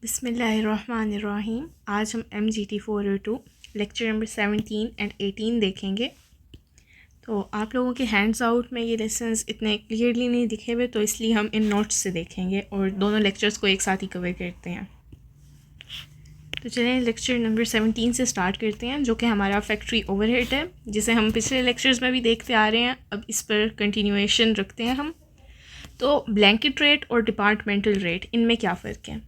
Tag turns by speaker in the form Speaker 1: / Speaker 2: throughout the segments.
Speaker 1: बिस्मिल्लाहिर्रहमानिर्रहीम। आज हम MGT 402 लेक्चर नंबर 17 एंड 18 देखेंगे। तो आप लोगों के हैंड्स आउट में ये लेसन्स इतने क्लियरली नहीं दिखे हुए, तो इसलिए हम इन नोट्स से देखेंगे और दोनों लेक्चर्स को एक साथ ही कवर करते हैं। तो चलें लेक्चर नंबर 17 से स्टार्ट करते हैं, जो कि हमारा फैक्ट्री ओवरहेड है, जिसे हम पिछले लेक्चर्स में भी देखते आ रहे हैं। अब इस पर कंटिन्यूएशन रखते हैं हम। तो ब्लैंकेट रेट और डिपार्टमेंटल रेट, इनमें क्या फ़र्क है?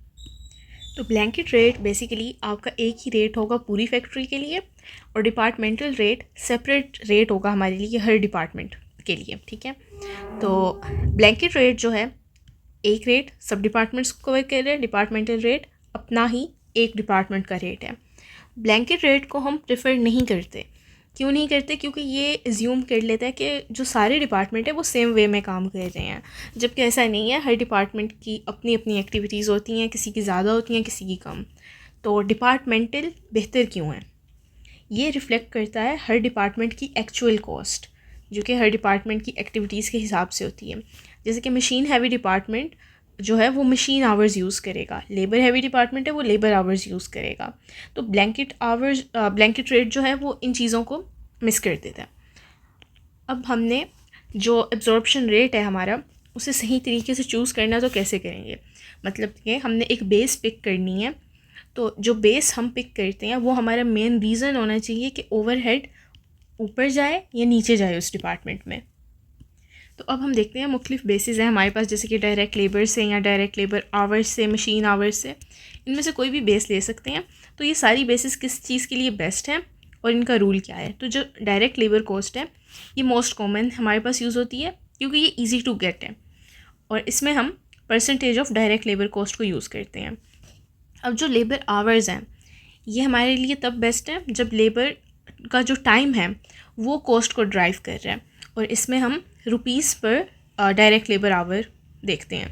Speaker 1: तो ब्लैंकेट रेट बेसिकली आपका एक ही रेट होगा पूरी फैक्ट्री के लिए, और डिपार्टमेंटल रेट सेपरेट रेट होगा हमारे लिए हर डिपार्टमेंट के लिए, ठीक है। तो ब्लैंकेट रेट जो है, एक रेट सब डिपार्टमेंट्स को कवर कर रहे हैं, डिपार्टमेंटल रेट अपना ही एक डिपार्टमेंट का रेट है। ब्लैंकेट रेट को हम प्रेफर नहीं करते। क्यों नहीं करते? क्योंकि ये एज्यूम कर लेता है कि जो सारे डिपार्टमेंट है वो सेम वे में काम कर रहे हैं, जबकि ऐसा नहीं है। हर डिपार्टमेंट की अपनी अपनी एक्टिविटीज़ होती हैं, किसी की ज़्यादा होती हैं, किसी की कम। तो डिपार्टमेंटल बेहतर क्यों है? ये रिफ़्लेक्ट करता है हर डिपार्टमेंट की एक्चुअल कॉस्ट, जो कि हर डिपार्टमेंट की एक्टिविटीज़ के हिसाब से होती है। जैसे कि मशीन हैवी डिपार्टमेंट जो है वो मशीन आवर्स यूज़ करेगा, लेबर हैवी डिपार्टमेंट है वो लेबर आवर्स यूज़ करेगा। तो ब्लैंकेट रेट जो है वो इन चीज़ों को मिस कर देता है। अब हमने जो एब्जॉर्प्शन रेट है हमारा, उसे सही तरीके से चूज़ करना तो कैसे करेंगे? मतलब कि हमने एक बेस पिक करनी है। तो जो बेस हम पिक करते हैं वो हमारा मेन रीज़न होना चाहिए कि ओवरहेड ऊपर जाए या नीचे जाए उस डिपार्टमेंट में। तो अब हम देखते हैं मुख्तलिफ बेसिस हैं हमारे पास, जैसे कि डायरेक्ट लेबर से या डायरेक्ट लेबर आवर्स से, मशीन आवर्स से, इनमें से कोई भी बेस ले सकते हैं। तो ये सारी बेसिस किस चीज़ के लिए बेस्ट हैं और इनका रूल क्या है? तो जो डायरेक्ट लेबर कॉस्ट है, ये मोस्ट कॉमन हमारे पास यूज़ होती है क्योंकि ये ईजी टू गेट है, और इसमें हम percentage of direct labour cost को यूज़ करते हैं। अब जो लेबर आवर्स हैं, ये हमारे लिए तब बेस्ट है जब लेबर का जो टाइम है वो कॉस्ट को ड्राइव कर रहा है, और इसमें हम रुपीज़ पर डायरेक्ट लेबर आवर देखते हैं।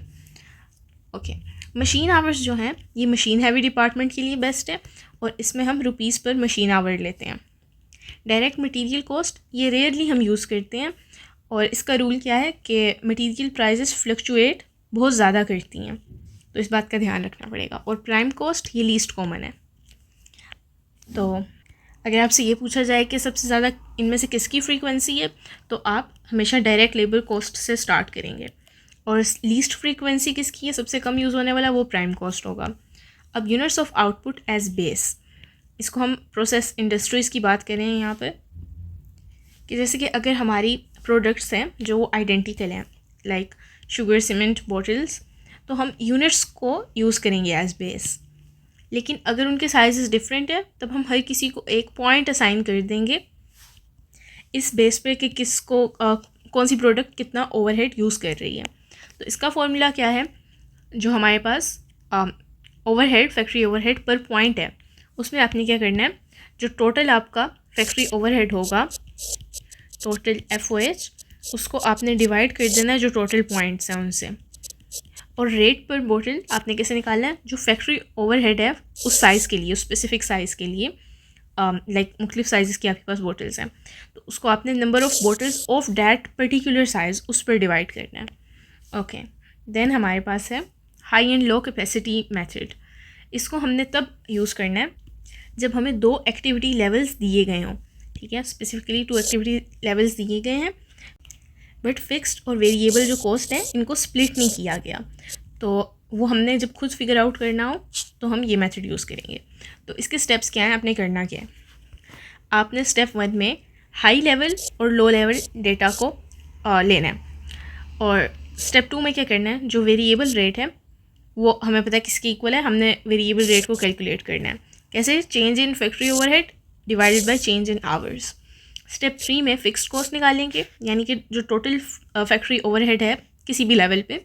Speaker 1: ओके, मशीन आवर्स जो हैं ये मशीन हैवी डिपार्टमेंट के लिए बेस्ट है, और इसमें हम रुपीज़ पर मशीन आवर लेते हैं। डायरेक्ट मटेरियल कॉस्ट ये रेयरली हम यूज़ करते हैं, और इसका रूल क्या है कि मटेरियल प्राइसेस फ्लक्चुएट बहुत ज़्यादा करती हैं, तो इस बात का ध्यान रखना पड़ेगा। और प्राइम कॉस्ट ये लीस्ट कॉमन है। तो अगर आपसे ये पूछा जाए कि सबसे ज़्यादा इनमें से किसकी फ्रीक्वेंसी है, तो आप हमेशा डायरेक्ट लेबर कॉस्ट से स्टार्ट करेंगे, और लीस्ट फ्रीक्वेंसी किसकी है, सबसे कम यूज़ होने वाला, वो प्राइम कॉस्ट होगा। अब units of output as base, इसको हम प्रोसेस इंडस्ट्रीज़ की बात करें यहाँ पर, कि जैसे कि अगर हमारी प्रोडक्ट्स हैं जो वो आइडेंटिकल हैं, लाइक शुगर, सीमेंट, बॉटल्स, तो हम यूनिट्स को यूज़ करेंगे एज बेस। लेकिन अगर उनके साइज़ डिफरेंट है, तब हम हर किसी को एक पॉइंट असाइन कर देंगे इस बेस पे कि किसको कौन सी प्रोडक्ट कितना ओवरहेड यूज़ कर रही है। तो इसका फॉर्मूला क्या है? जो हमारे पास ओवरहेड, फैक्ट्री ओवरहेड पर पॉइंट है, उसमें आपने क्या करना है, जो टोटल आपका फैक्ट्री ओवरहेड होगा, टोटल FOH, उसको आपने डिवाइड कर देना है जो टोटल पॉइंट्स हैं उनसे। और रेट पर बोतल आपने कैसे निकालना है? जो फैक्ट्री ओवरहेड है उस साइज़ के लिए, उस स्पेसिफिक साइज़ के लिए, लाइक मुख्तलिफ साइज़ की आपके पास बोटल्स हैं, तो उसको आपने number of bottles of that particular size उस पर डिवाइड करना है। ओके, देन हमारे पास है high and low capacity method. इसको हमने तब यूज़ करना है जब हमें 2 एक्टिविटी लेवल्स दिए गए हों, ठीक है। स्पेसिफिकली 2 एक्टिविटी लेवल्स दिए गए हैं, बट फिक्स्ड और वेरिएबल जो कॉस्ट है इनको स्प्लिट नहीं किया गया। तो वो हमने जब खुद फिगर आउट करना हो तो हम ये मेथड यूज़ करेंगे। तो इसके स्टेप्स क्या हैं, आपने करना क्या है? आपने स्टेप 1 में हाई लेवल और लो लेवल डेटा को लेना है, और स्टेप 2 में क्या करना है, जो वेरिएबल रेट है वो हमें पता है किसके इक्वल है, हमने वेरिएबल रेट को कैलकुलेट करना है। कैसे? Change in factory overhead divided by change in hours. Step 3 में फिक्स्ड कॉस्ट निकालेंगे, यानी कि जो टोटल फैक्ट्री ओवरहेड है किसी भी लेवल पे,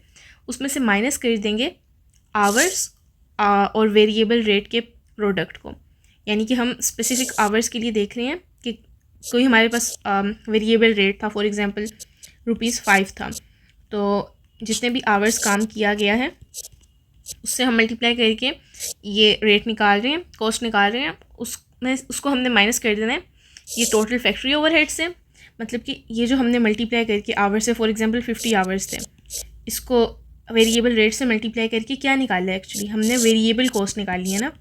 Speaker 1: उसमें से माइनस कर देंगे आवर्स और वेरिएबल रेट के प्रोडक्ट को। यानी कि हम स्पेसिफिक आवर्स के लिए देख रहे हैं कि कोई हमारे पास वेरिएबल रेट था, फॉर एग्जांपल ₹5 था, तो जितने भी आवर्स काम किया गया है उससे हम मल्टीप्लाई करके ये रेट निकाल रहे हैं, कॉस्ट निकाल रहे हैं, उसको हमने माइनस कर देना है ये टोटल फैक्ट्री ओवरहेड से। मतलब कि ये जो हमने मल्टीप्लाई करके आवर्स से, फॉर एग्जांपल 50 आवर्स थे, इसको वेरिएबल रेट से मल्टीप्लाई करके क्या निकाला है, एक्चुअली हमने वेरिएबल कॉस्ट निकाली है ना।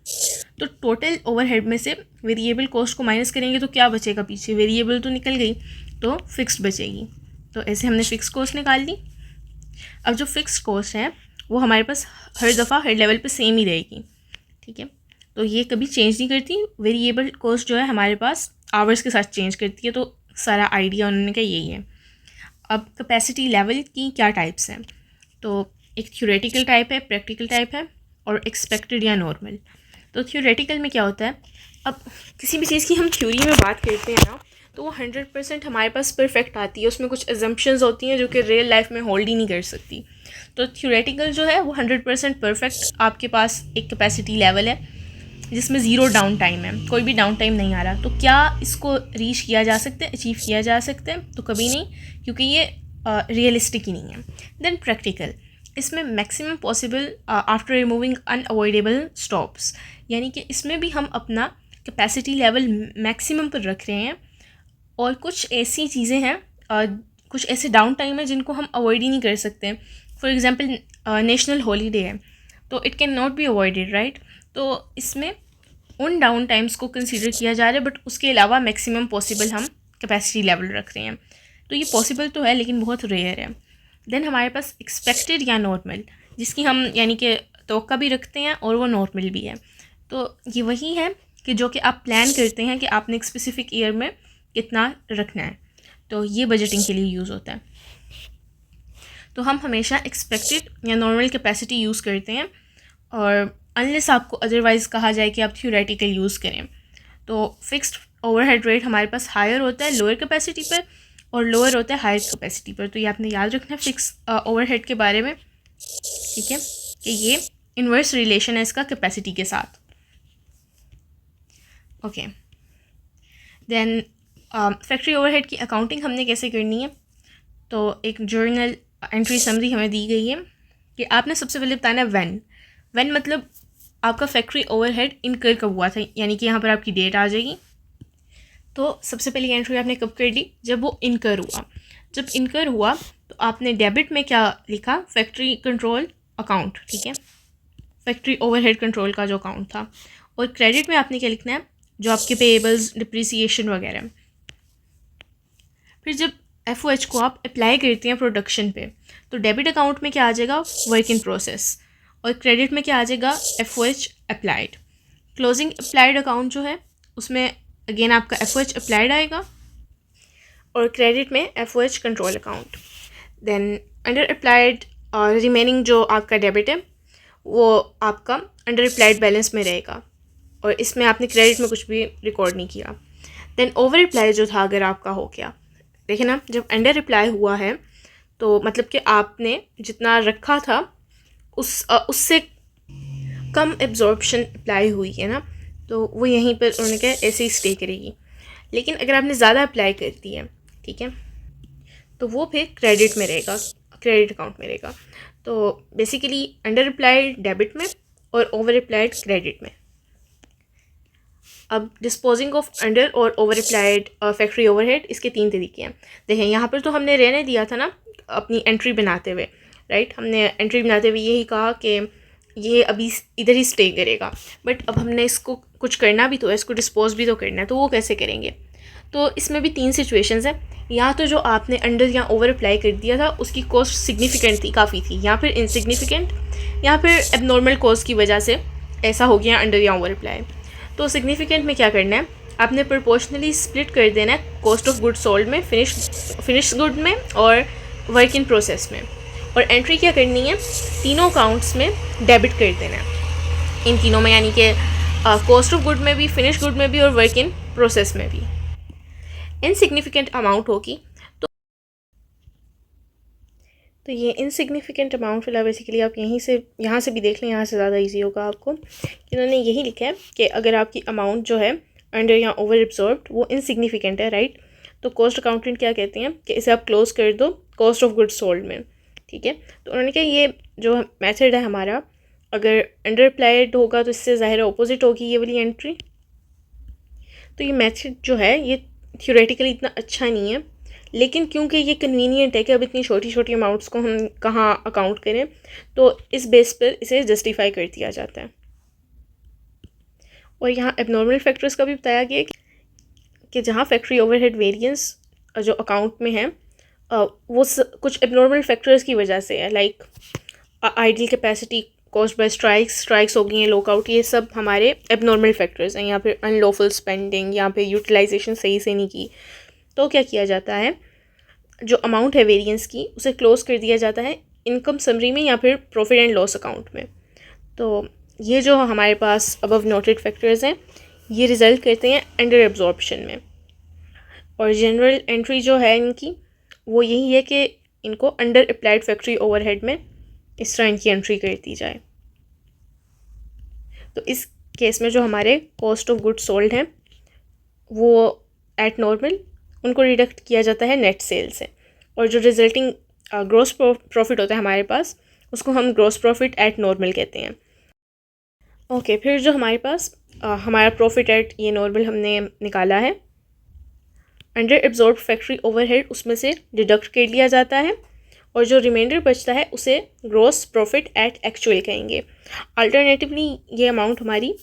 Speaker 1: तो टोटल ओवरहेड में से वेरिएबल कॉस्ट को माइनस करेंगे तो क्या बचेगा पीछे, वेरिएबल तो निकल गई तो फिक्स्ड बचेगी। तो ऐसे हमने फिक्स कॉस्ट निकाल ली। अब जो फिक्स कॉस्ट है वो हमारे पास हर दफ़ा हर लेवल पे सेम ही रहेगी, ठीक है। तो ये कभी चेंज नहीं करती। वेरिएबल कॉस्ट जो है हमारे पास आवर्स के साथ चेंज करती है। तो सारा आइडिया उन्होंने का यही है। अब कैपेसिटी लेवल की क्या टाइप्स हैं, तो एक थ्योरेटिकल टाइप है, प्रैक्टिकल टाइप है और एक्सपेक्टेड या नॉर्मल। तो थ्योरेटिकल में क्या होता है, अब किसी भी चीज़ की हम थ्योरी में बात करते हैं ना तो वो 100% हमारे पास परफेक्ट आती है, उसमें कुछ एजम्पशंस होती हैं जो कि रियल लाइफ में होल्ड ही नहीं कर सकती। तो थ्योरेटिकल जो है वो 100% परफेक्ट आपके पास एक कैपेसिटी लेवल है जिसमें ज़ीरो डाउन टाइम है, कोई भी डाउन टाइम नहीं आ रहा। तो क्या इसको रीच किया जा सकता है, अचीव किया जा सकता है, तो कभी नहीं, क्योंकि ये रियलिस्टिक ही नहीं है। देन प्रैक्टिकल, इसमें maximum possible after removing unavoidable stops, यानी कि इसमें भी हम अपना कैपेसिटी लेवल मैक्सिमम पर रख रहे हैं और कुछ ऐसी चीज़ें हैं, कुछ ऐसे डाउन टाइम है जिनको हम अवॉइड ही नहीं कर सकते। फॉर एग्जांपल नेशनल हॉलीडे है तो it can not be avoided, right. तो इसमें उन डाउन टाइम्स को कंसीडर किया जा रहा है, बट उसके अलावा मैक्सिमम पॉसिबल हम कैपेसिटी लेवल रख रहे हैं। तो ये पॉसिबल तो है लेकिन बहुत रेयर है। देन हमारे पास एक्सपेक्टेड या नॉर्मल, जिसकी हम यानी कि तवक्का भी रखते हैं और वो नॉर्मल भी है। तो ये वही है कि जो कि आप प्लान करते हैं कि आपने एक स्पेसिफिक ईयर में कितना रखना है, तो ये बजटिंग के लिए यूज़ होता है। तो हम हमेशा एक्सपेक्टेड या नॉर्मल कैपेसिटी यूज़ करते हैं, और अनलेस आपको अदरवाइज़ कहा जाए कि आप थ्योरेटिकल यूज़ करें। तो फिक्स्ड ओवरहेड रेट हमारे पास हायर होता है लोअर कैपेसिटी पर और लोअर होता है हायर कैपेसिटी पर। तो ये आपने याद रखना है फिक्स ओवरहेड के बारे में, ठीक है, कि ये इन्वर्स रिलेशन है इसका कैपेसिटी के साथ। ओके, देन फैक्ट्री ओवरहेड की अकाउंटिंग हमने कैसे करनी है। तो एक जर्नल एंट्री समरी हमें दी गई है कि आपने सबसे पहले बताना है व्हेन मतलब आपका फैक्ट्री ओवरहेड इनकर कब हुआ था, यानी कि यहाँ पर आपकी डेट आ जाएगी। तो सबसे पहली एंट्री आपने कब कर दी, जब वो इनकर हुआ। जब इनकर हुआ तो आपने डेबिट में क्या लिखा, फैक्ट्री कंट्रोल अकाउंट, ठीक है, फैक्ट्री ओवरहेड कंट्रोल का जो अकाउंट था। और क्रेडिट में आपने क्या लिखना है, जो आपके पेएबल्स, डिप्रिसिएशन वगैरह। फिर जब FOH को आप अप्लाई करते हैं प्रोडक्शन पे, तो डेबिट अकाउंट में क्या आ जाएगा, वर्क इन प्रोसेस, और क्रेडिट में क्या आ जाएगा, FOH applied. Closing applied account जो है उसमें अगेन आपका FOH अप्लाइड आएगा, और क्रेडिट में FOH control account. Then under applied और रिमेनिंग जो आपका डेबिट है वो आपका अंडर अप्लाइड बैलेंस में रहेगा, और इसमें आपने क्रेडिट में कुछ भी रिकॉर्ड नहीं किया। देन ओवर अप्लाई जो था अगर आपका हो गया, देखिए ना, जब अंडर अप्लाई हुआ है तो मतलब कि आपने जितना रखा था उससे कम एब्जॉर्प्शन अप्लाई हुई है ना, तो वो यहीं पर उन्होंने कहा ऐसे ही स्टे करेगी। लेकिन अगर आपने ज़्यादा अप्लाई कर दी है, ठीक है, तो वो फिर क्रेडिट में रहेगा, क्रेडिट अकाउंट में रहेगा। तो बेसिकली अंडर अप्लाइड डेबिट में और ओवर अप्लाइड क्रेडिट में। अब डिस्पोजिंग ऑफ अंडर और ओवर अप्लाइड फैक्ट्री ओवरहेड, इसके 3 तरीके हैं। देखें यहाँ पर तो हमने रहने दिया था ना अपनी एंट्री बनाते हुए, राइट, हमने एंट्री बनाते हुए यही कहा कि ये अभी इधर ही स्टे करेगा, बट अब हमने इसको कुछ करना भी तो है, इसको डिस्पोज भी तो करना है, तो वो कैसे करेंगे। तो इसमें भी 3 सिचुएशंस हैं। या तो जो आपने अंडर या ओवर अप्लाई कर दिया था उसकी कॉस्ट सिग्निफिकेंट थी, काफ़ी थी, या फिर इनसिग्निफिकेंट, या फिर एबनॉर्मल कॉस्ट की वजह से ऐसा हो गया अंडर या ओवर अप्लाई। तो सिग्निफिकेंट में क्या करना है, आपने प्रोपोर्शनली स्प्लिट कर देना है कॉस्ट ऑफ गुड सोल्ड में, फिनिश गुड में और वर्क इन प्रोसेस में। और एंट्री क्या करनी है, तीनों अकाउंट्स में डेबिट कर देना है, इन तीनों में, यानी कि कॉस्ट ऑफ गुड में भी, फिनिश गुड में भी और वर्क इन प्रोसेस में भी। इनसिग्निफिकेंट अमाउंट होगी तो ये इनसिग्निफिकेंट अमाउंट फिलहाल बेसिकली आप यहाँ से भी देख लें, यहाँ से ज़्यादा इजी होगा आपको। इन्होंने यही लिखा है कि अगर आपकी अमाउंट जो है अंडर या ओवर एब्जॉर्ब्ड वो इनसिग्निफिकेंट है, राइट, तो कॉस्ट अकाउंटेंट क्या कहते हैं कि इसे आप क्लोज कर दो कॉस्ट ऑफ गुड्स सोल्ड में, ठीक है। तो उन्होंने कहा ये जो मेथड है हमारा, अगर अंडर अप्लाइड होगा तो इससे ज़ाहिर ऑपोजिट होगी ये वाली एंट्री। तो ये मेथड जो है ये थ्योरेटिकली इतना अच्छा नहीं है, लेकिन क्योंकि ये कन्वीनियंट है कि अब इतनी छोटी छोटी अमाउंट्स को हम कहाँ अकाउंट करें, तो इस बेस पर इसे जस्टिफाई कर दिया जाता है। और यहाँ एबनॉर्मल फैक्टर्स का भी बताया गया कि जहाँ फैक्ट्री ओवरहेड वेरिएंस जो अकाउंट में है वो कुछ एबनॉर्मल फैक्टर्स की वजह से है, like idle capacity caused by strikes हो गई हैं, लॉकआउट, ये सब हमारे एबनॉर्मल फैक्टर्स हैं। यहाँ पे अनलॉफुल स्पेंडिंग, यहाँ पे यूटिलाइजेशन सही से नहीं की, तो क्या किया जाता है, जो अमाउंट है वेरिएंस की उसे क्लोज कर दिया जाता है इनकम समरी में या फिर प्रॉफिट एंड लॉस अकाउंट में। तो ये जो हमारे पास अबव नोटेड फैक्टर्स हैं ये रिज़ल्ट करते हैं अंडर एब्जॉर्प्शन में। और जनरल एंट्री जो है इनकी वो यही है कि इनको अंडर अप्लाइड फैक्ट्री ओवरहेड में इस तरह इनकी एंट्री कर दी जाए। तो इस केस में जो हमारे कॉस्ट ऑफ गुड्स सोल्ड हैं वो एट नॉर्मल उनको डिडक्ट किया जाता है नेट सेल से, और जो रिजल्टिंग ग्रॉस प्रॉफिट होता है हमारे पास उसको हम ग्रॉस प्रॉफिट एट नॉर्मल कहते हैं। ओके, फिर जो हमारे पास हमारा प्रॉफिट एट ये नॉर्मल हमने निकाला है, अंडर एब्जॉर्ब फैक्ट्री ओवरहेड उसमें से डिडक्ट कर लिया जाता है, और जो रिमाइंडर बचता है उसे ग्रॉस प्रॉफिट एट एक्चुअल कहेंगे। अल्टरनेटिवली ये अमाउंट हमारी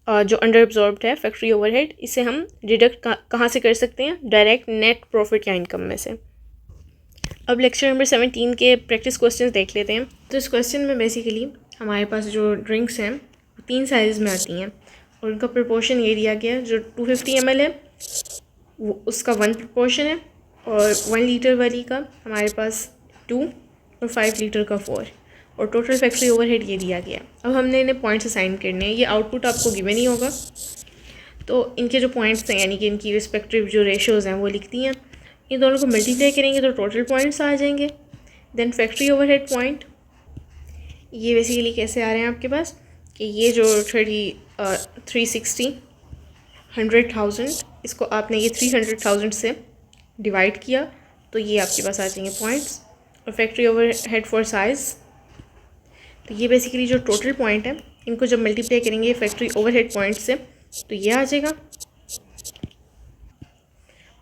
Speaker 1: जो अंडर एब्जॉर्ब्ड है फैक्ट्री ओवरहेड, इसे हम डिडक्ट कहाँ से कर सकते हैं, डायरेक्ट नेट प्रॉफिट या इनकम में से। अब लेक्चर नंबर 17 के प्रैक्टिस क्वेश्चंस देख लेते हैं। तो इस क्वेश्चन में बेसिकली हमारे पास जो ड्रिंक्स हैं वो 3 साइज़ में आती हैं, और उनका प्रपोर्शन ये दिया गया है, जो 250 ml है वो उसका 1 प्रपोर्शन है, और 1 लीटर वाली का हमारे पास 2 और 5 लीटर का 4, और टोटल फैक्ट्री ओवरहेड ये दिया गया। अब हमने इन्हें पॉइंट्स असाइन करने हैं, ये आउटपुट आपको गिवन ही होगा, तो इनके जो पॉइंट्स हैं यानी कि इनकी रिस्पेक्टिव जो रेशियोज़ हैं वो लिखती हैं। इन दोनों को मल्टीप्लाई करेंगे तो टोटल पॉइंट्स आ जाएंगे। देन फैक्ट्री ओवरहेड पॉइंट ये बेसिकली कैसे आ रहे हैं आपके पास कि ये जो 360 100,000 इसको आपने ये 300,000 से डिवाइड किया तो ये आपके पास आ जाएंगे पॉइंट्स। और फैक्ट्री ओवरहेड फॉर साइज़, तो ये बेसिकली जो टोटल पॉइंट है इनको जब मल्टीप्लाई करेंगे फैक्ट्री ओवरहेड पॉइंट से तो ये आ जाएगा।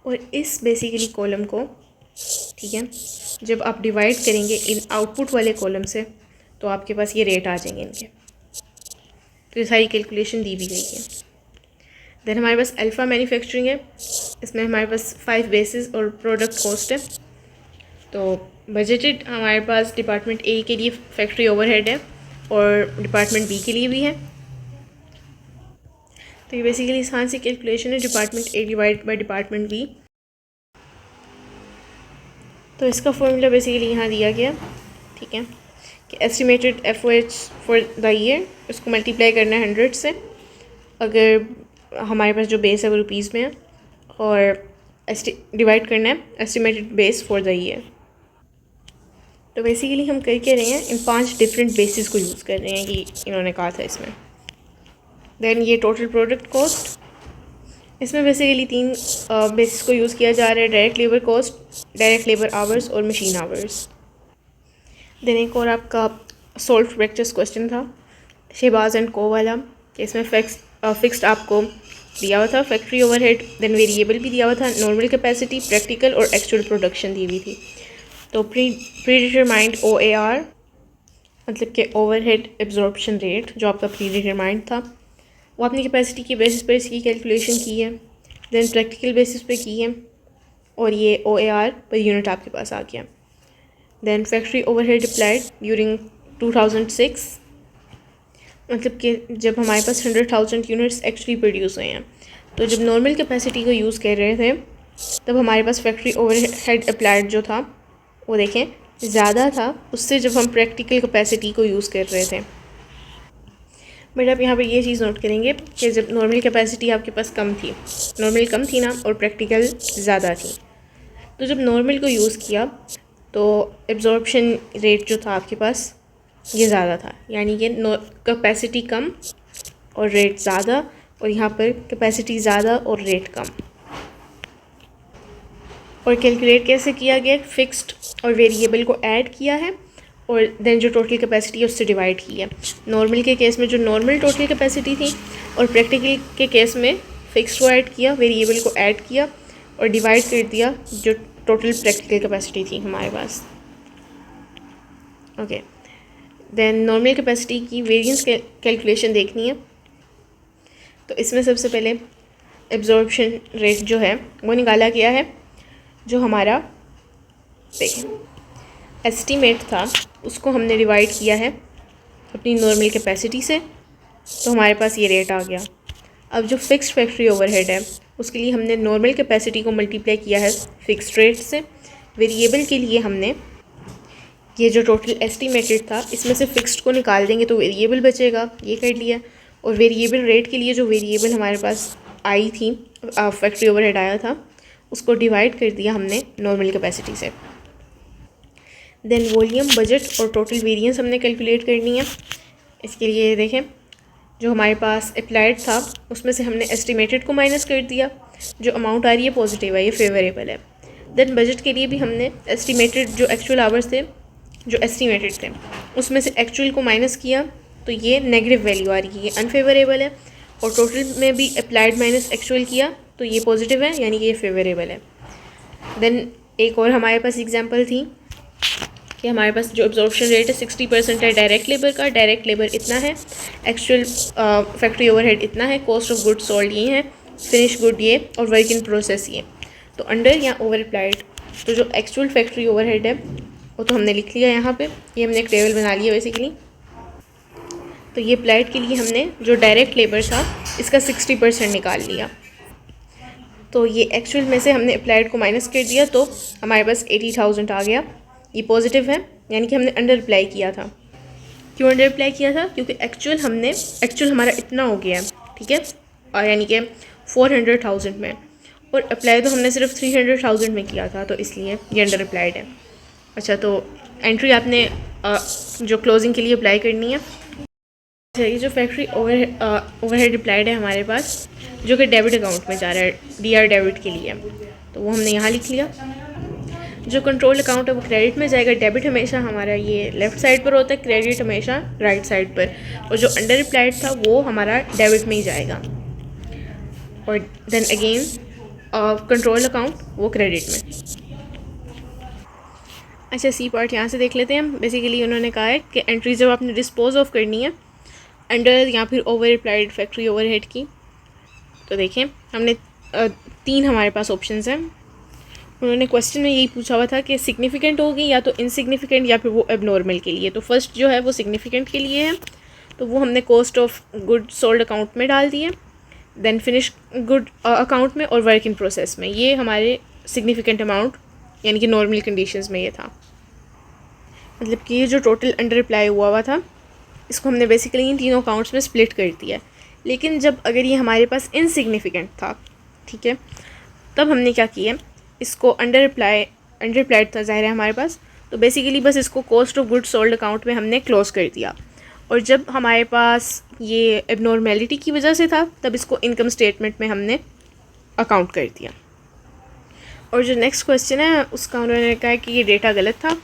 Speaker 1: और इस बेसिकली कॉलम को, ठीक है, जब आप डिवाइड करेंगे इन आउटपुट वाले कॉलम से तो आपके पास ये रेट आ जाएंगे इनके। तो ये सारी कैलकुलेशन दी भी गई है। देन हमारे पास अल्फ़ा मैन्युफैक्चरिंग है, इसमें हमारे पास 5 बेसिस और प्रोडक्ट कॉस्ट है। तो बजटेड हमारे पास डिपार्टमेंट ए के लिए फैक्ट्री ओवरहेड है और डिपार्टमेंट बी के लिए भी है। तो ये बेसिकली आसान सी कैलकुलेशन है, department A divide by department B. तो इसका फॉर्मूला बेसिकली यहाँ दिया गया, ठीक है, कि estimated FOH for the year इसको मल्टीप्लाई करना है 100 से, अगर हमारे पास जो बेस है वो रुपीज़ में है, और डिवाइड करना है estimated base for the year. तो बेसिकली हम कर क्या रहे हैं, इन 5 डिफरेंट बेसिस को यूज़ कर रहे हैं, ये इन्होंने कहा था इसमें। देन ये टोटल प्रोडक्ट कॉस्ट, इसमें बेसिकली 3 बेसिस को यूज़ किया जा रहा है, direct labour cost, direct labour hours और मशीन आवर्स। देन एक और आपका सॉल्व प्रैक्टिस क्वेश्चन था शहबाज एंड को वाला, कि इसमें फिक्स्ड आपको दिया हुआ था फैक्ट्री ओवरहेड, देन वेरिएबल भी दिया हुआ था, नॉर्मल कैपेसिटी, प्रैक्टिकल और एक्चुअल प्रोडक्शन दी हुई थी। तो प्री डिटरमाइंड OAR मतलब कि ओवरहेड एब्जॉर्प्शन रेट जो आपका प्री डिटरमाइंड था वो अपनी कैपेसिटी की बेसिस पर इसकी कैलकुलेशन की है, देन प्रैक्टिकल बेसिस पे की है, और ये OAR पर यूनिट आपके पास आ गया। Then factory overhead applied during 2006 मतलब कि जब हमारे पास 100,000 यूनिट्स एक्चुअली प्रोड्यूस हुए हैं, तो जब नॉर्मल कैपेसिटी को यूज़ कर रहे थे तब हमारे पास फैक्ट्री ओवरहेड अप्लाइड जो था वो देखें ज़्यादा था उससे जब हम प्रैक्टिकल कैपेसिटी को यूज़ कर रहे थे। बट आप यहाँ पर ये चीज़ नोट करेंगे कि जब नॉर्मल कैपेसिटी आपके पास कम थी, नॉर्मल कम थी ना, और प्रैक्टिकल ज़्यादा थी, तो जब नॉर्मल को यूज़ किया तो एब्जॉर्प्शन रेट जो था आपके पास ये ज़्यादा था, यानी कि कैपेसिटी कम और रेट ज़्यादा, और यहाँ पर कैपेसिटी ज़्यादा और रेट कम। और कैलकुलेट कैसे किया गया, फिक्स्ड और वेरिएबल को ऐड किया है और देन जो टोटल कैपेसिटी है उससे डिवाइड किया। नॉर्मल के केस में जो नॉर्मल टोटल कैपेसिटी थी, और प्रैक्टिकल के केस में फिक्स्ड को ऐड किया, वेरिएबल को ऐड किया और डिवाइड कर दिया जो टोटल प्रैक्टिकल कैपेसिटी थी हमारे पास। ओके, देन नॉर्मल कैपेसिटी की वेरिएंस कैलकुलेशन देखनी है। तो इसमें सबसे पहले एब्जॉर्प्शन रेट जो है वो निकाला गया है, जो हमारा देखें एस्टीमेट था उसको हमने डिवाइड किया है अपनी नॉर्मल कैपेसिटी से, तो हमारे पास ये रेट आ गया। अब जो फिक्स्ड फैक्ट्री ओवरहेड है उसके लिए हमने नॉर्मल कैपेसिटी को मल्टीप्लाई किया है फिक्स्ड रेट से। वेरिएबल के लिए हमने ये जो टोटल एस्टीमेटेड था इसमें से फिक्स्ड को निकाल देंगे तो वेरिएबल बचेगा, ये कर लिया। और वेरिएबल रेट के लिए जो वेरिएबल हमारे पास आई थी, फैक्ट्री ओवरहेड आया था, उसको डिवाइड कर दिया हमने नॉर्मल कैपेसिटी से। देन वॉल्यूम, बजट और टोटल वेरिएंस हमने कैलकुलेट करनी है। इसके लिए देखें जो हमारे पास अप्लाइड था उसमें से हमने एस्टिमेटेड को माइनस कर दिया, जो अमाउंट आ रही है पॉजिटिव है, ये फेवरेबल है। देन बजट के लिए भी हमने एस्टिमेटेड जो एक्चुअल आवर्स थे जो एस्टिमेटेड थे उसमें से एक्चुअल को माइनस किया, तो ये नेगेटिव वैल्यू आ रही है, ये अनफेवरेबल है। और टोटल में भी अप्लाइड माइनस एक्चुअल किया तो ये पॉजिटिव है, यानी कि ये फेवरेबल है। देन एक और हमारे पास एग्जांपल थी कि हमारे पास जो एब्जॉर्प्शन रेट है 60% है डायरेक्ट लेबर का, डायरेक्ट लेबर इतना है, एक्चुअल फैक्ट्री ओवरहेड इतना है, कॉस्ट ऑफ गुड्स सोल्ड ये है, फिनिश गुड ये, और वर्क इन प्रोसेस ये। तो अंडर या ओवर अप्लाइड तो जो एक्चुअल फैक्ट्री ओवरहेड है वो तो हमने लिख लिया यहाँ पे, ये हमने एक टेबल बना लिया बेसिकली। तो ये अप्लाइड के लिए हमने जो डायरेक्ट लेबर था इसका 60% निकाल लिया, तो ये एक्चुअल में से हमने अप्लाइड को माइनस कर दिया तो हमारे पास 80,000 आ गया। ये पॉजिटिव है, यानी कि हमने अंडर अप्लाई किया था। क्यों अंडर अप्लाई किया था? क्योंकि एक्चुअल हमारा इतना हो गया है, ठीक है, और यानी कि 400,000 में, और अप्लाई तो हमने सिर्फ 300,000 में किया था, तो इसलिए ये अंडर अप्लाइड है। अच्छा, तो एंट्री आपने जो क्लोजिंग के लिए अप्लाई करनी है। अच्छा, ये जो फैक्ट्री ओवरहेड अप्लाइड है हमारे पास, जो कि डेबिट अकाउंट में जा रहा है, DR डेबिट के लिए, तो वो हमने यहाँ लिख लिया। जो कंट्रोल अकाउंट है वो क्रेडिट में जाएगा। डेबिट हमेशा हमारा ये लेफ़्ट साइड पर होता है, क्रेडिट हमेशा राइट साइड पर, और जो अंडर अप्लाइड था वो हमारा डेबिट में ही जाएगा। और देन अगेन कंट्रोल अकाउंट वो क्रेडिट में। अच्छा, सी पार्ट यहाँ से देख लेते हैं। बेसिकली उन्होंने कहा है कि एंट्री जब आपने डिस्पोज ऑफ करनी है अंडर या फिर ओवर अप्लाइड फैक्ट्री ओवरहेड की, तो देखें हमने 3 हमारे पास ऑप्शंस हैं। उन्होंने क्वेश्चन में यही पूछा हुआ था कि सिग्निफिकेंट होगी या तो इनसिग्निफिकेंट या फिर वो एबनॉर्मल के लिए। तो फर्स्ट जो है वो सिग्निफिकेंट के लिए है, तो वो हमने cost of good sold account में डाल दिए। देन फिनिश गुड अकाउंट में और वर्क इन प्रोसेस में, ये हमारे सिग्निफिकेंट अमाउंट यानी कि नॉर्मल कंडीशंस में ये था। मतलब कि ये जो टोटल अंडर अप्लाई हुआ था इसको हमने बेसिकली इन तीनों अकाउंट्स में स्प्लिट कर दिया। लेकिन जब अगर ये हमारे पास इनसिग्निफिकेंट था, ठीक है, तब हमने क्या किया, इसको अंडर अप्लाइड था ज़ाहिर है हमारे पास, तो बेसिकली बस इसको cost of good sold account में हमने क्लोज कर दिया। और जब हमारे पास ये एबनॉर्मेलिटी की वजह से था तब इसको इनकम स्टेटमेंट में हमने अकाउंट कर दिया। और जो नेक्स्ट क्वेश्चन है उसका उन्होंने कहा कि ये डेटा गलत था,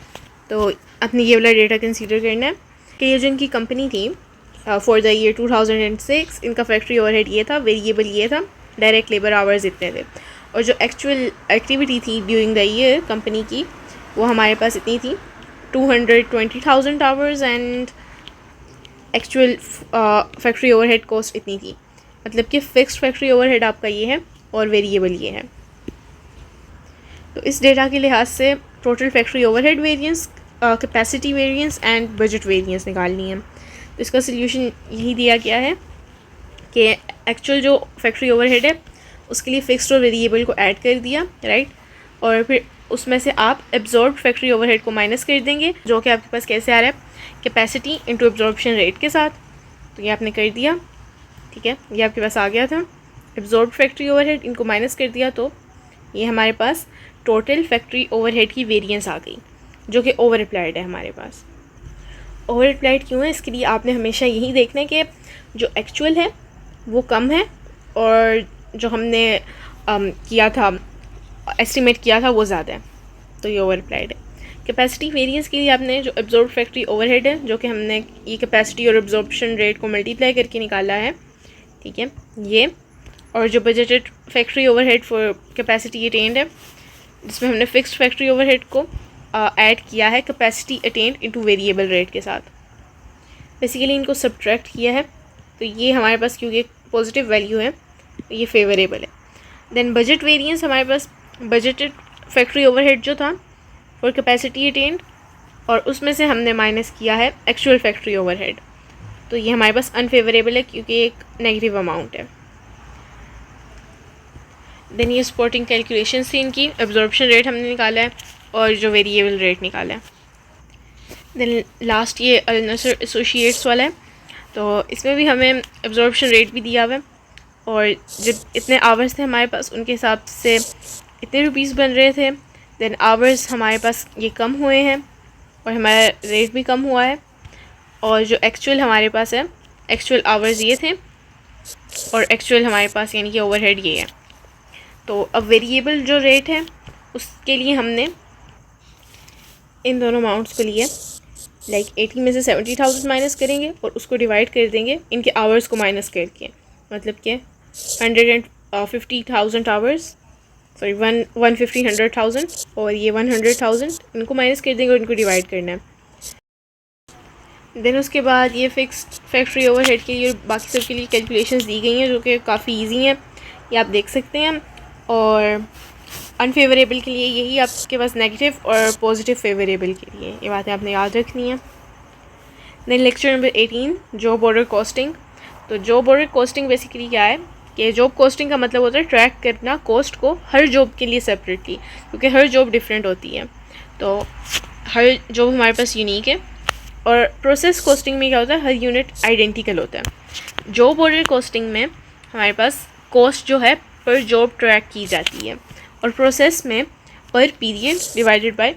Speaker 1: तो अपने ये वाला डेटा कंसीडर करना है कि ये जो इनकी कंपनी थी फॉर द ईयर 2006, इनका फैक्ट्री ओवरहेड ये था, वेरिएबल ये था, डायरेक्ट लेबर आवर्स इतने थे, और जो एक्चुअल एक्टिविटी थी ड्यूरिंग द ईयर कंपनी की वो हमारे पास इतनी थी 220,000 hours, and actual factory overhead cost इतनी थी। मतलब कि फ़िक्स्ड फैक्ट्री ओवरहेड आपका ये है और वेरिएबल ये है। तो इस डेटा के लिहाज से total factory overhead variance, capacity variance and budget variance निकालनी है। तो इसका सल्यूशन यही दिया गया है कि एक्चुअल जो फैक्ट्री ओवरहेड है उसके लिए फ़िक्स्ड और वेरिएबल को ऐड कर दिया, राइट, और फिर उसमें से आप एब्जॉर्ब फैक्ट्री ओवरहेड को माइनस कर देंगे, जो कि आपके पास कैसे आ रहा है, कैपेसिटी इंटू एब्जॉर्प्शन रेट के साथ। तो ये आपने कर दिया, ठीक है, ये आपके पास आ गया था। एब्जॉर्ब फैक्ट्री ओवरहेड इनको माइनस कर दिया, तो ये हमारे पास टोटल फैक्ट्री ओवरहेड की वेरिएंस आ गई, जो कि ओवर अप्लाइड है हमारे पास। ओवर अप्लाइड क्यों है, इसके लिए आपने हमेशा यही देखना है कि जो एक्चुअल है वो कम है और जो हमने किया था, एस्टिमेट किया था, वो ज़्यादा है, तो ये ओवर अप्लाइड है। कैपेसिटी वेरिएंस के लिए आपने जो एब्जॉर्ब फैक्ट्री ओवरहेड है, जो कि हमने ये कैपेसिटी और एब्जॉर्प्शन रेट को मल्टीप्लाई करके निकाला है, ठीक है, ये, और जो budgeted factory overhead for capacity retained है जिसमें हमने फिक्स्ड फैक्ट्री ओवरहेड को ऐड किया है capacity attend into variable rate के साथ। बेसिकली इनको सब्ट्रैक्ट किया है, तो ये हमारे पास क्योंकि पॉजिटिव वैल्यू है तो ये फेवरेबल है। देन बजट वेरिएंस हमारे पास बजटेड फैक्ट्री ओवरहेड जो था फॉर कैपेसिटी अटेन्ड, और उसमें से हमने माइनस किया है एक्चुअल फैक्ट्री ओवरहेड, तो ये हमारे पास अनफेवरेबल है क्योंकि एक नेगेटिव अमाउंट है। देन ये सपोर्टिंग कैलकुलेशन थी इनकी, एब्जॉर्प्शन रेट हमने निकाला है और जो वेरिएबल रेट निकाला है। देन लास्ट ये अल नसर एसोसिएट्स वाला है, तो इसमें भी हमें एब्जॉर्प्शन रेट भी दिया हुआ है, और जब इतने आवर्स थे हमारे पास उनके हिसाब से इतने रुपीस बन रहे थे। देन आवर्स हमारे पास ये कम हुए हैं और हमारा रेट भी कम हुआ है, और जो एक्चुअल हमारे पास है एक्चुअल आवर्स ये थे और एक्चुअल हमारे पास यानी कि ओवरहेड ये है। तो अब वेरिएबल जो रेट है उसके लिए हमने इन दोनों अमाउंट्स को लिए, लाइक 80 में से 70,000 माइनस करेंगे और उसको डिवाइड कर देंगे इनके आवर्स को माइनस करके, मतलब कि 150,000 आवर्स, सॉरी 150,000 और ये 100,000 इनको माइनस कर देंगे और इनको डिवाइड करना है। देन उसके बाद ये फिक्स्ड फैक्ट्री ओवरहेड के लिए और बाकी सब के लिए कैलकुलेशंस दी गई हैं जो कि काफ़ी इजी हैं, ये आप देख सकते हैं। और अनफेवरेबल के लिए यही आपके पास नेगेटिव, और पॉजिटिव फेवरेबल के लिए ये बातें आपने याद रखनी है। Then lecture number 18 job order costing. तो जॉब ऑर्डर कॉस्टिंग बेसिकली क्या है कि जॉब कॉस्टिंग का मतलब होता है ट्रैक करना कॉस्ट को हर जॉब के लिए सेपरेटली, क्योंकि हर जॉब डिफरेंट होती है, तो हर जॉब हमारे पास यूनिक है। और प्रोसेस कॉस्टिंग में क्या होता है, हर यूनिट आइडेंटिकल होता है। जॉब ऑर्डर कॉस्टिंग में हमारे पास कॉस्ट जो है पर जॉब ट्रैक की जाती है, और प्रोसेस में पर period divided by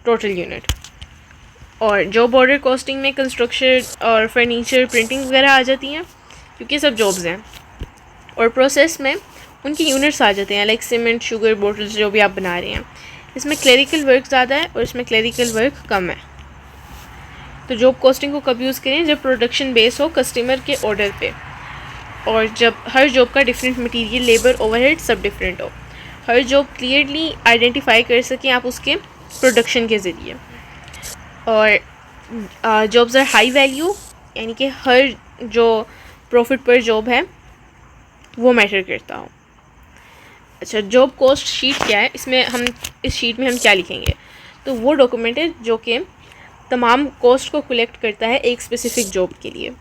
Speaker 1: total unit. और जॉब ऑर्डर कॉस्टिंग में कंस्ट्रक्शन और फर्नीचर प्रिंटिंग वगैरह आ जाती हैं क्योंकि सब जॉब्स हैं। और प्रोसेस में उनकी यूनिट्स आ जाते हैं, लाइक सीमेंट, शुगर, बोटल्स जो भी आप बना रहे हैं। इसमें क्लरिकल वर्क ज़्यादा है और इसमें क्लरिकल वर्क कम है। तो जॉब कॉस्टिंग को कब यूज़ करें, जब प्रोडक्शन बेस हो कस्टमर के ऑर्डर पे, और जब हर जॉब का डिफरेंट मटेरियल, लेबर, ओवरहेड सब डिफरेंट हो, हर जॉब क्लियरली आइडेंटिफाई कर सकें आप उसके प्रोडक्शन के ज़रिए। और जॉब्स आर हाई वैल्यू, यानी कि हर जो प्रॉफिट पर जॉब है वो मैटर करता हो। अच्छा, जॉब कॉस्ट शीट क्या है, इसमें हम इस शीट में हम क्या लिखेंगे, तो वो डॉक्यूमेंट है जो कि तमाम कॉस्ट को कलेक्ट करता है एक स्पेसिफिक जॉब के लिए।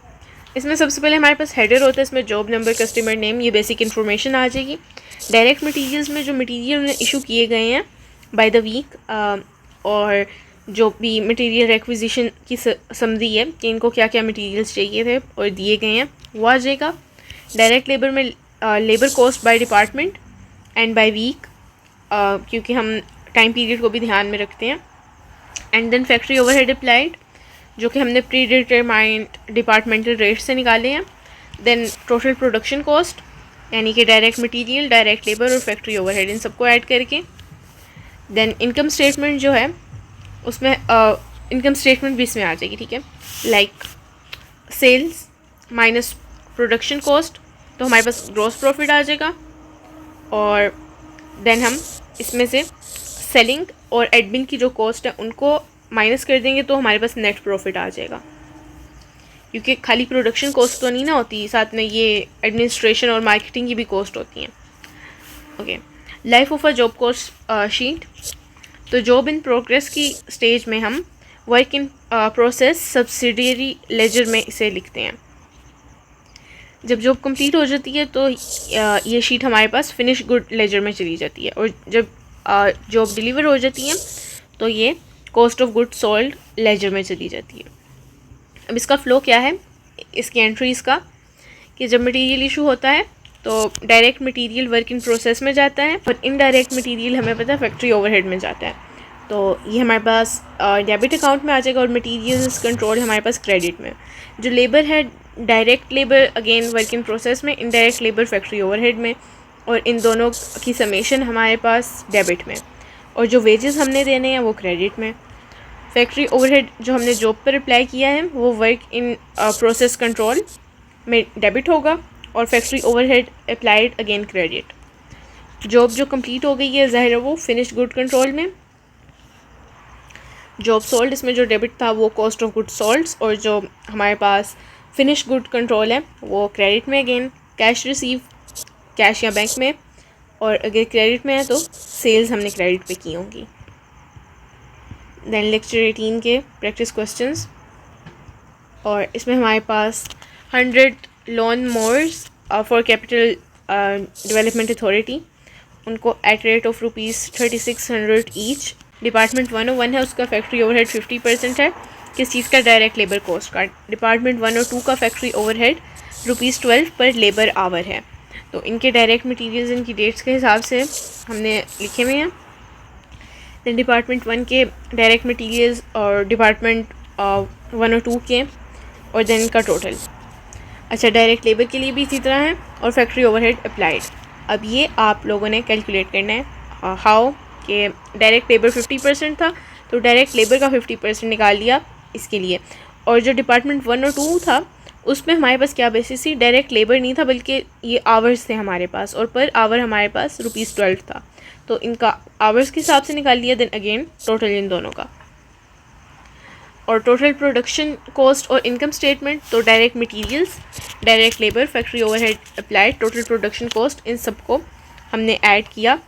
Speaker 1: इसमें सबसे पहले हमारे पास हेडर होता है, इसमें जॉब नंबर, कस्टमर नेम, ये बेसिक इन्फॉर्मेशन आ जाएगी। डायरेक्ट मटेरियल्स में जो मटेरियल उन्हें इशू किए गए हैं बाय द वीक, और जो भी मटेरियल रिक्विजिशन की समरी है कि इनको क्या क्या मटेरियल्स चाहिए थे और दिए गए हैं, वो आ जाएगा। डायरेक्ट लेबर में labour cost by department and by week, क्योंकि हम टाइम पीरियड को भी ध्यान में रखते हैं। And then factory overhead applied, जो कि हमने प्री डिटरमाइंड डिपार्टमेंटल रेट से निकाले हैं। देन टोटल प्रोडक्शन कॉस्ट, यानी कि डायरेक्ट मटेरियल, डायरेक्ट लेबर और फैक्ट्री ओवरहेड, इन सबको ऐड करके। देन इनकम स्टेटमेंट जो है उसमें इनकम स्टेटमेंट भी इसमें आ जाएगी, ठीक है, like sales minus production cost, तो हमारे पास ग्रॉस प्रॉफिट आ जाएगा। और देन हम इसमें से सेलिंग और एडमिन की जो कॉस्ट है उनको माइनस कर देंगे तो हमारे पास नेट प्रॉफिट आ जाएगा, क्योंकि खाली प्रोडक्शन कॉस्ट तो नहीं ना होती, साथ में ये एडमिनिस्ट्रेशन और मार्केटिंग की भी कॉस्ट होती हैं। Okay, life of a job cost sheet. तो जॉब इन प्रोग्रेस की स्टेज में हम work in process subsidiary ledger में इसे लिखते हैं। जब जॉब कंप्लीट हो जाती है तो ये शीट हमारे पास फिनिश गुड लेजर में चली जाती है, और जब जॉब डिलीवर हो जाती है तो ये cost of good sold ledger में चली जाती है। अब इसका फ़्लो क्या है, इसकी एंट्रीज़ का, कि जब मटेरियल इशू होता है तो direct material work in process में जाता है, और इनडायरेक्ट मटेरियल हमें पता है फैक्ट्री ओवरहेड में जाता है। तो ये हमारे पास डेबिट अकाउंट में आ जाएगा, और मटेरियल्स कंट्रोल हमारे पास क्रेडिट में। जो लेबर है, direct labour again work in process में, इनडायरेक्ट लेबर फैक्ट्री ओवरहेड में, और इन दोनों की समेशन हमारे पास डेबिट में, और जो वेजेस हमने देने हैं वो क्रेडिट में। फैक्ट्री ओवरहेड जो हमने जॉब पर अप्लाई किया है वो वर्क इन प्रोसेस कंट्रोल में डेबिट होगा, और factory overhead applied again credit. Job जो कंप्लीट हो गई है ज़ाहिर है वो फिनिश गुड कंट्रोल में। जॉब सोल्ड, इसमें जो डेबिट था वो कॉस्ट ऑफ गुड सोल्ड्स, और जो हमारे पास फिनिश गुड कंट्रोल है वो क्रेडिट में। अगेन कैश रिसीव, कैश या बैंक में, और अगर क्रेडिट में है तो सेल्स हमने क्रेडिट पे की होंगी। दैन लेक्चर 18 के प्रैक्टिस क्वेश्चंस, और इसमें हमारे पास 100 lawn mowers for capital development authority, उनको at rate of ₹3600 each. Department 101 है, उसका फैक्ट्री ओवरहेड 50% है। किस चीज़ का? डायरेक्ट लेबर कॉस्ट का। डिपार्टमेंट 102 का फैक्ट्री ओवरहेड ₹12 पर लेबर आवर है। तो इनके डायरेक्ट मटीरियल्स इनकी डेट्स के हिसाब से हमने लिखे हुए हैं। दैन डिपार्टमेंट 1 के डायरेक्ट मटीरियल्स और डिपार्टमेंट 102 के, और देन का टोटल। अच्छा, डायरेक्ट लेबर के लिए भी इसी तरह है, और फैक्ट्री ओवरहेड अप्लाइड। अब ये आप लोगों ने कैलकुलेट करना है हाउ कि डायरेक्ट लेबर 50% था, तो डायरेक्ट लेबर का 50% निकाल लिया इसके लिए। और जो डिपार्टमेंट 102 था उसमें हमारे पास क्या बेसिस थी? डायरेक्ट लेबर नहीं था बल्कि ये आवर्स थे हमारे पास, और पर आवर हमारे पास ₹12 था, तो इनका आवर्स के हिसाब से निकाल लिया। देन अगेन टोटल इन दोनों का, और टोटल प्रोडक्शन कॉस्ट और इनकम स्टेटमेंट, तो direct materials, direct labour, factory overhead applied, total production cost, इन सबको हमने ऐड किया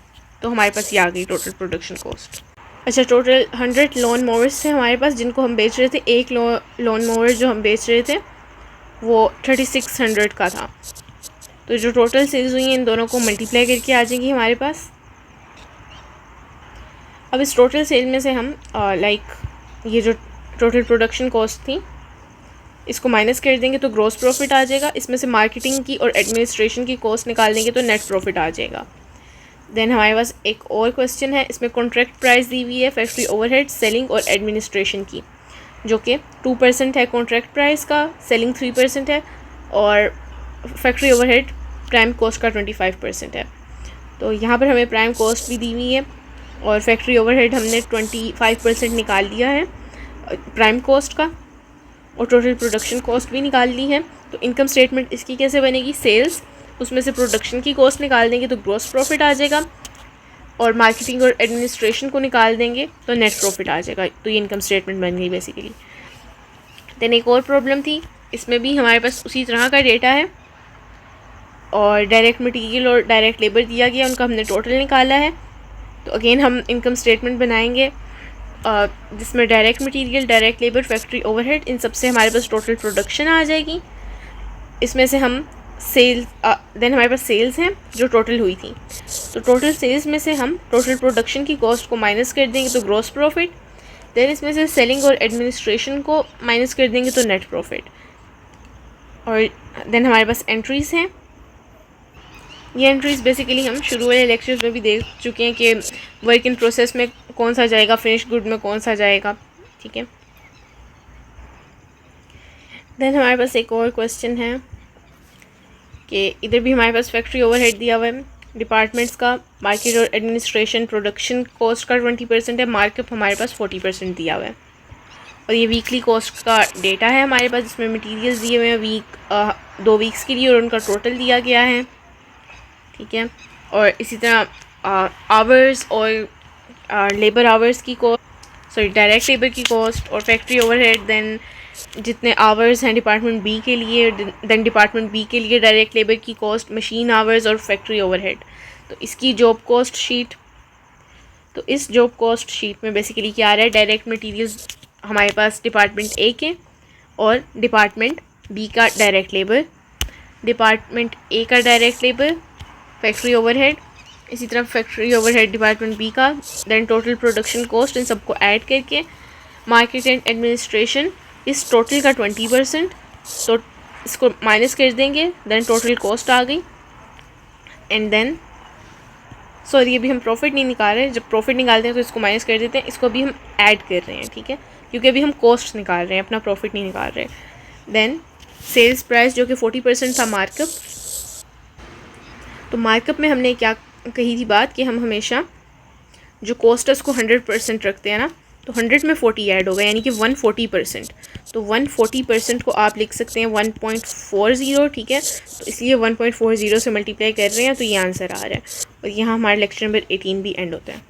Speaker 1: तो हमारे पास ये आ गई टोटल प्रोडक्शन कॉस्ट। अच्छा, टोटल 100 लोन मोवर्स थे हमारे पास जिनको हम बेच रहे थे। एक लोन मोवर जो हम बेच रहे थे वो 3600 का था। तो जो टोटल सेल्स हुई हैं इन दोनों को मल्टीप्लाई करके आ जाएंगी हमारे पास। अब इस टोटल सेल में से हम ये जो टोटल प्रोडक्शन कॉस्ट थी इसको माइनस कर देंगे तो ग्रॉस प्रॉफिट आ जाएगा। इसमें से मार्केटिंग की और एडमिनिस्ट्रेशन की कॉस्ट निकाल देंगे तो नेट प्रॉफिट आ जाएगा। देन हमारे पास एक और क्वेश्चन है, इसमें कॉन्ट्रैक्ट प्राइस दी हुई है फैक्ट्री ओवरहेड, सेलिंग और एडमिनिस्ट्रेशन की, जो कि 2% है कॉन्ट्रैक्ट प्राइस का, सेलिंग 3% है, और फैक्ट्री ओवरहेड प्राइम कॉस्ट का 25% है। तो यहाँ पर हमें प्राइम कॉस्ट भी दी हुई है और फैक्ट्री ओवरहेड हमने 25% निकाल लिया है प्राइम कॉस्ट का, और टोटल प्रोडक्शन कॉस्ट भी निकाल ली है। तो इनकम स्टेटमेंट इसकी कैसे बनेगी? सेल्स, उसमें से प्रोडक्शन की कॉस्ट निकाल देंगे तो ग्रॉस प्रॉफिट आ जाएगा, और मार्केटिंग और एडमिनिस्ट्रेशन को निकाल देंगे तो नेट प्रॉफिट आ जाएगा। तो ये इनकम स्टेटमेंट बन गई बेसिकली। देन एक और प्रॉब्लम थी, इसमें भी हमारे पास उसी तरह का डेटा है और डायरेक्ट मटेरियल और डायरेक्ट लेबर दिया गया, उनका हमने टोटल निकाला है। तो अगेन हम इनकम स्टेटमेंट बनाएंगे जिसमें direct material, direct labour, factory overhead, इन सबसे हमारे पास टोटल प्रोडक्शन आ जाएगी। इसमें से हम सेल्स, देन हमारे पास सेल्स हैं जो टोटल हुई थी, तो टोटल सेल्स में से हम टोटल प्रोडक्शन की कॉस्ट को माइनस कर देंगे तो ग्रॉस प्रॉफिट। देन इसमें से सेलिंग और एडमिनिस्ट्रेशन को माइनस कर देंगे तो नेट प्रॉफिट। और देन हमारे पास एंट्रीज़ हैं। ये एंट्रीज़ बेसिकली हम शुरू वाले लेक्चर्स में भी देख चुके हैं कि वर्क इन प्रोसेस में कौन सा जाएगा, फिनिश गुड में कौन सा जाएगा, ठीक है। देन हमारे पास एक और क्वेश्चन है कि इधर भी हमारे पास फैक्ट्री ओवरहेड दिया हुआ है डिपार्टमेंट्स का, मार्केट और एडमिनिस्ट्रेशन प्रोडक्शन कॉस्ट का 20% है, मार्कअप हमारे पास 40% दिया हुआ है। और ये वीकली कॉस्ट का डेटा है हमारे पास, जिसमें मटेरियल्स दिए हुए हैं 2 वीक्स के लिए और उनका टोटल दिया गया है, ठीक है। और इसी तरह आवर्स और लेबर आवर्स की कॉस्ट, डायरेक्ट लेबर की कॉस्ट और फैक्ट्री ओवरहेड, देन जितने आवर्स हैं डिपार्टमेंट बी के लिए, देन डिपार्टमेंट बी के लिए डायरेक्ट लेबर की कॉस्ट, मशीन आवर्स और फैक्ट्री ओवरहेड। तो इसकी जॉब कॉस्ट शीट, तो इस जॉब कॉस्ट शीट में बेसिकली क्या आ रहा है, डायरेक्ट मटेरियल्स हमारे पास डिपार्टमेंट ए के और डिपार्टमेंट बी का डायरेक्ट लेबर, डिपार्टमेंट ए का डायरेक्ट लेबर, फैक्ट्री ओवरहेड, इसी तरह फैक्ट्री ओवरहेड डिपार्टमेंट बी का, देन टोटल प्रोडक्शन कॉस्ट, इन सबको ऐड करके मार्केट एंड एडमिनिस्ट्रेशन इस टोटल का 20%, तो इसको माइनस कर देंगे, देन टोटल कॉस्ट आ गई। एंड देन सॉरी अभी हम प्रॉफिट नहीं निकाल रहे, जब प्रॉफिट निकालते हैं तो इसको माइनस कर देते हैं, इसको भी हम ऐड कर रहे हैं, ठीक है, क्योंकि अभी हम कॉस्ट निकाल रहे हैं, अपना प्रॉफिट नहीं निकाल रहे। देन सेल्स प्राइस जो कि 40% था मार्कअप, तो मार्कअप में हमने क्या कही थी बात कि हम हमेशा जो कॉस्ट है उसको 100% रखते हैं ना, तो 100 में 40 ऐड होगा, यानी कि 140%। तो 140% को आप लिख सकते हैं 1.40, ठीक है। तो इसलिए 1.40 से मल्टीप्लाई कर रहे हैं तो ये आंसर आ रहा है। और यहाँ हमारा लेक्चर नंबर 18 भी एंड होता है।